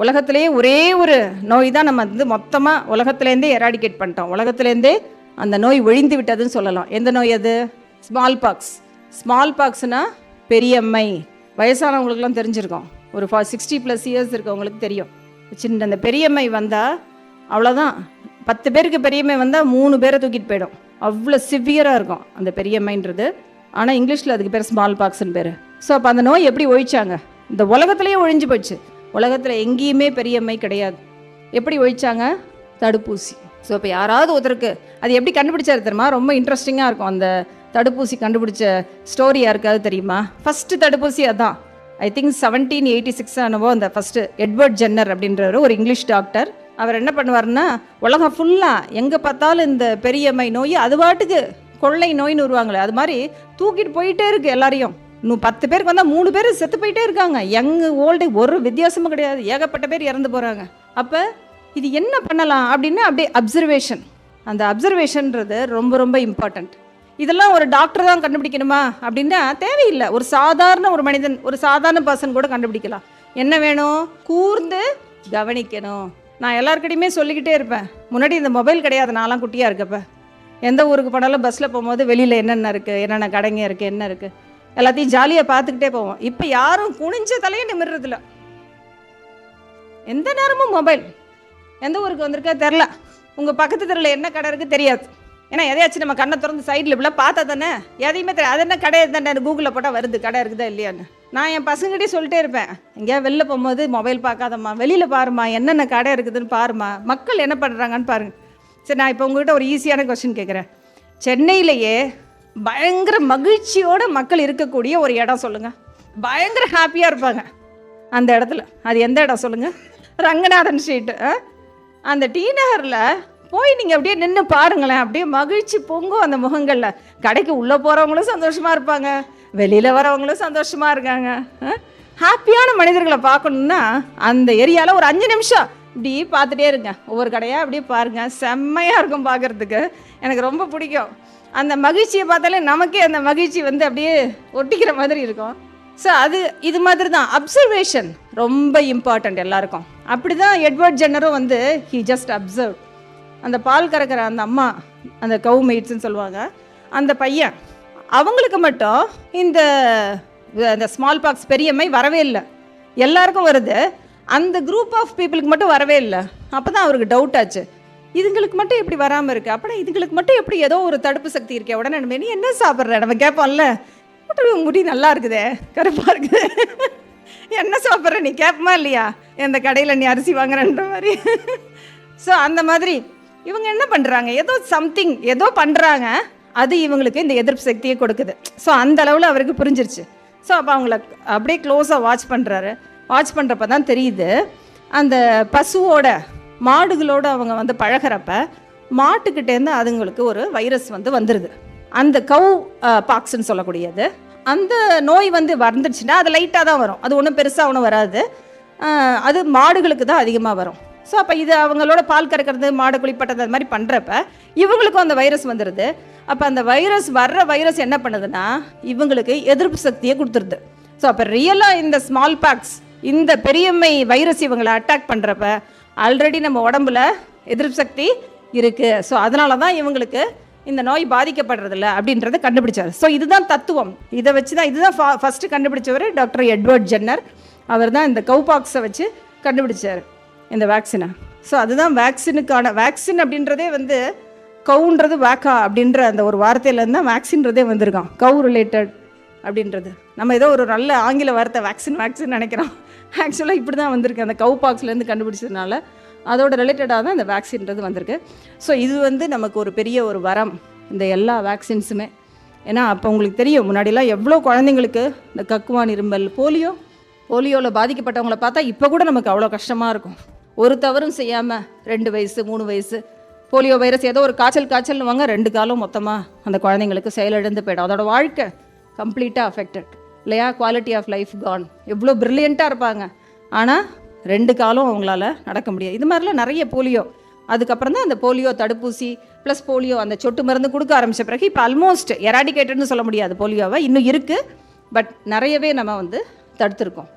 உலகத்திலேயே ஒரே ஒரு நோய் தான் நம்ம வந்து மொத்தமாக உலகத்துலேருந்தே எராடிகேட் பண்ணிட்டோம். உலகத்துலேருந்தே அந்த நோய் ஒழிந்து விட்டதுன்னு சொல்லலாம். எந்த நோய் அது? Small box. ஸ்மால் பாக்ஸ்னால் பெரியம்மை. வயசானவங்களுக்குலாம் தெரிஞ்சிருக்கோம். ஒரு 60+ இயர்ஸ் இருக்கவங்களுக்கு தெரியும். சின்ன அந்த பெரியம்மை வந்தால் அவ்வளோதான். 10 பேருக்கு பெரியம்மை வந்தால் 3 பேரை தூக்கிட்டு போயிடும். அவ்வளோ சிவியராக இருக்கும் அந்த பெரியம்மைன்றது. ஆனால் இங்கிலீஷில் அதுக்கு பேர் ஸ்மால் பாக்ஸ்ன்னு பேர். ஸோ அப்போ அந்த நோய் எப்படி ஒழிச்சாங்க? இந்த உலகத்துலேயே ஒழிஞ்சு போச்சு. உலகத்தில் எங்கேயுமே பெரியம்மை கிடையாது. எப்படி ஒழிச்சாங்க? தடுப்பூசி. ஸோ இப்போ யாராவது ஒருத்தருக்கு அது எப்படி கண்டுபிடிச்சாரு தெரியுமா? ரொம்ப இன்ட்ரெஸ்டிங்காக இருக்கும். அந்த தடுப்பூசி கண்டுபிடிச்ச ஸ்டோரி யாருக்காவது தெரியுமா? ஃபஸ்ட்டு தடுப்பூசி அதான். ஐ திங்க் 1786 ஆனவோ அந்த ஃபஸ்ட்டு எட்வர்ட் ஜென்னர் அப்படின்றவர் ஒரு இங்கிலீஷ் டாக்டர். அவர் என்ன பண்ணுவார்னா, உலகம் ஃபுல்லாக எங்கே பார்த்தாலும் இந்த பெரியம்மை நோய் அது பாட்டுக்கு கொள்ளை நோயின்னு வருவாங்களே, அது மாதிரி தூக்கிட்டு போயிட்டே இருக்குது எல்லாரையும். இன்னும் 10 பேருக்கு வந்தால் 3 பேர் செத்து போயிட்டே இருக்காங்க. யங்கு ஓல்டு ஒரு வித்தியாசமும் கிடையாது. ஏகப்பட்ட பேர் இறந்து போகிறாங்க. அப்போ இது என்ன பண்ணலாம் அப்படின்னு அப்படியே அப்சர்வேஷன். அந்த அப்சர்வேஷன்றது ரொம்ப ரொம்ப இம்பார்ட்டண்ட். இதெல்லாம் ஒரு டாக்டர் தான் கண்டுபிடிக்கணுமா அப்படின்னா தேவையில்லை. ஒரு சாதாரண ஒரு மனிதன், ஒரு சாதாரண பர்சன் கூட கண்டுபிடிக்கலாம். என்ன வேணும்? கூர்ந்து கவனிக்கணும். நான் எல்லாருக்கிட்டையுமே சொல்லிக்கிட்டே இருப்பேன். முன்னாடி இந்த மொபைல் கிடையாது. நான்லாம் குட்டியாக இருக்கப்ப எந்த ஊருக்கு போனாலும் பஸ்ஸில் போகும்போது வெளியில் என்னென்ன இருக்குது, என்னென்ன கடைங்க இருக்குது, என்ன இருக்குது, எல்லாத்தையும் ஜாலியாக பார்த்துக்கிட்டே போவோம். இப்போ யாரும் குனிஞ்ச தலையே நிமிடுறதில்ல. எந்த நேரமும் மொபைல். எந்த ஊருக்கு வந்திருக்கா தெரில. உங்கள் பக்கத்து தெருவில் என்ன கடை இருக்குது தெரியாது. ஏன்னா எதையாச்சும் நம்ம கண்ணை திறந்து சைடில் இப்படிலாம் பார்த்தா தானே எதையுமே தெரியாது. அது என்ன கடை தானே கூகுளில் போட்டால் வருது கடை இருக்குதா இல்லையான்னு. நான் என் பசங்கிட்டே சொல்லிட்டே இருப்பேன், எங்கேயா வெளில போகும்போது மொபைல் பார்க்காதம்மா, வெளியில் பாருமா, என்னென்ன கடை இருக்குதுன்னு பாருமா, மக்கள் என்ன பண்ணுறாங்கன்னு பாருங்கள். சரி, நான் இப்போ உங்கள்கிட்ட ஒரு ஈஸியான கொஸ்டின் கேட்குறேன். சென்னையிலேயே பயங்கர மகிழ்ச்சியோடு மக்கள் இருக்கக்கூடிய ஒரு இடம் சொல்லுங்கள். பயங்கர ஹாப்பியாக இருப்பாங்க அந்த இடத்துல. அது எந்த இடம் சொல்லுங்கள்? ரங்கநாதன் ஸ்ட்ரீட்டு. அந்த டி நகரில் போய் நீங்கள் அப்படியே நின்று பாருங்களேன். அப்படியே மகிழ்ச்சி பொங்கும் அந்த முகங்களில். கடைக்கு உள்ளே போகிறவங்களும் சந்தோஷமாக இருப்பாங்க, வெளியில் வரவங்களும் சந்தோஷமாக இருக்காங்க. ஹாப்பியான மனிதர்களை பார்க்கணுன்னா அந்த ஏரியாவில் ஒரு 5 நிமிஷம் இப்படி பார்த்துட்டே இருங்க. ஒவ்வொரு கடையாக அப்படியே பாருங்கள். செம்மையாக இருக்கும் பார்க்குறதுக்கு. எனக்கு ரொம்ப பிடிக்கும். அந்த மகிழ்ச்சியை பார்த்தாலே நமக்கே அந்த மகிழ்ச்சி வந்து அப்படியே ஒட்டிக்கிற மாதிரி இருக்கும். ஸோ இது மாதிரி தான் அப்சர்வேஷன் ரொம்ப இம்பார்ட்டண்ட் எல்லாருக்கும். அப்படி தான் எட்வர்ட் ஜென்னரும் வந்து ஹி ஜஸ்ட் அப்சர்வ். அந்த பால் கறக்கிற அந்த அம்மா, அந்த கவு மெய்ட்ஸ்ன்னு சொல்லுவாங்க, அந்த பையன், அவங்களுக்கு மட்டும் இந்த ஸ்மால் பாக்ஸ் பெரியம்மை வரவே இல்லை. எல்லாருக்கும் வருது, அந்த குரூப் ஆஃப் பீப்புளுக்கு மட்டும் வரவே இல்லை. அப்போ தான் அவருக்கு டவுட் ஆச்சு, இதுங்களுக்கு மட்டும் எப்படி வராமல் இருக்குது? அப்படின்னா இதுங்களுக்கு மட்டும் எப்படி ஏதோ ஒரு தடுப்பு சக்தி இருக்கே. உடனே நம்ம நீ என்ன சாப்பிட்ற? நம்ம கேட்போம்ல, முடி நல்லா இருக்குதே, கருப்பாக இருக்குது, என்ன சாப்பிட்ற நீ கேட்பமா இல்லையா? எந்த கடையில் நீ அரிசி வாங்குறன்ற மாதிரி. ஸோ அந்த மாதிரி இவங்க என்ன பண்ணுறாங்க, ஏதோ சம்திங் ஏதோ பண்ணுறாங்க, அது இவங்களுக்கு இந்த எதிர்ப்பு சக்தியை கொடுக்குது. ஸோ அந்த அளவில் அவருக்கு புரிஞ்சிருச்சு. ஸோ அப்போ அவங்கள அப்படியே க்ளோஸாக வாட்ச் பண்ணுறாரு. வாட்ச் பண்ணுறப்ப தான் தெரியுது, அந்த பசுவோட மாடுகளோடு அவங்க வந்து பழகிறப்ப மாட்டுக்கிட்டேருந்து அதுங்களுக்கு ஒரு வைரஸ் வந்துடுது. அந்த கவு பாக்ஸ்ன்னு சொல்லக்கூடியது. அந்த நோய் வந்துடுச்சுன்னா அது லைட்டாக தான் வரும். அது ஒன்றும் பெருசாக ஒன்றும் வராது. அது மாடுகளுக்கு தான் அதிகமாக வரும். ஸோ அப்போ இது அவங்களோட பால் கறக்கிறது, மாடு குளிப்பட்டது, அது மாதிரி பண்ணுறப்ப இவங்களுக்கும் அந்த வைரஸ் வந்துடுது. அப்போ அந்த வைரஸ் என்ன பண்ணுதுன்னா இவங்களுக்கு எதிர்ப்பு சக்தியை கொடுத்துருது. ஸோ அப்போ ரியலாக இந்த ஸ்மால் பாக்ஸ், இந்த பெரியம்மை வைரஸ் இவங்களை அட்டாக் பண்ணுறப்ப ஆல்ரெடி நம்ம உடம்புல எதிர்ப்பு சக்தி இருக்குது. ஸோ அதனால தான் இவங்களுக்கு இந்த நோய் பாதிக்கப்படுறதில்ல அப்படின்றத கண்டுபிடிச்சார். ஸோ இதுதான் தத்துவம். இதை வச்சு தான் இதுதான் ஃபஸ்ட்டு கண்டுபிடிச்சவர் டாக்டர் எட்வர்ட் ஜென்னர். அவர் தான் இந்த கவுபாக்ஸை வச்சு கண்டுபிடிச்சார் இந்த வேக்சினை. ஸோ அதுதான் வேக்சின் அப்படின்றதே கவுன்றது வேக்கா அப்படின்ற அந்த ஒரு வார்த்தையிலேருந்து தான் வேக்சின்றதே வந்திருக்கான். கவு ரிலேட்டட் அப்படின்றது நம்ம ஏதோ ஒரு நல்ல ஆங்கில வார்த்தை வேக்சின் நினைக்கிறோம். ஆக்சுவலாக இப்படி தான் வந்திருக்கு. அந்த கவு பாக்ஸ்லேருந்து கண்டுபிடிச்சதுனால அதோட ரிலேட்டடாக தான் இந்த வேக்சின்றது வந்திருக்கு. ஸோ இது நமக்கு ஒரு பெரிய ஒரு வரம், இந்த எல்லா வேக்சின்ஸுமே. ஏன்னா அப்போ உங்களுக்கு தெரியும், முன்னாடிலாம் எவ்வளோ குழந்தைங்களுக்கு இந்த கக்குவான் இருமல், போலியோவில் பாதிக்கப்பட்டவங்கள பார்த்தா இப்போ கூட நமக்கு அவ்வளோ கஷ்டமாக இருக்கும். ஒரு தவறும் செய்யாமல் 2 வயசு 3 வயசு போலியோ வைரஸ் ஏதோ ஒரு காய்ச்சல்னுவாங்க, 2 காலம் மொத்தமாக அந்த குழந்தைங்களுக்கு செயலிழந்து போய்டும். அதோட வாழ்க்கை கம்ப்ளீட்டாக அஃபெக்டட் இல்லையா? குவாலிட்டி ஆஃப் லைஃப் கான். எவ்வளோ ப்ரில்லியண்ட்டாக இருப்பாங்க, ஆனால் 2 காலம் அவங்களால நடக்க முடியாது. இது மாதிரிலாம் நிறைய போலியோ அதுக்கப்புறம் தான் அந்த போலியோ தடுப்பூசி ப்ளஸ் போலியோ அந்த சொட்டு மருந்து கொடுக்க ஆரம்பித்த பிறகு இப்போ ஆல்மோஸ்ட் எராடிகேட்டட்னு சொல்ல முடியாது போலியோவை, இன்னும் இருக்குது. பட் நிறையவே நம்ம வந்து தடுத்துருக்கோம்.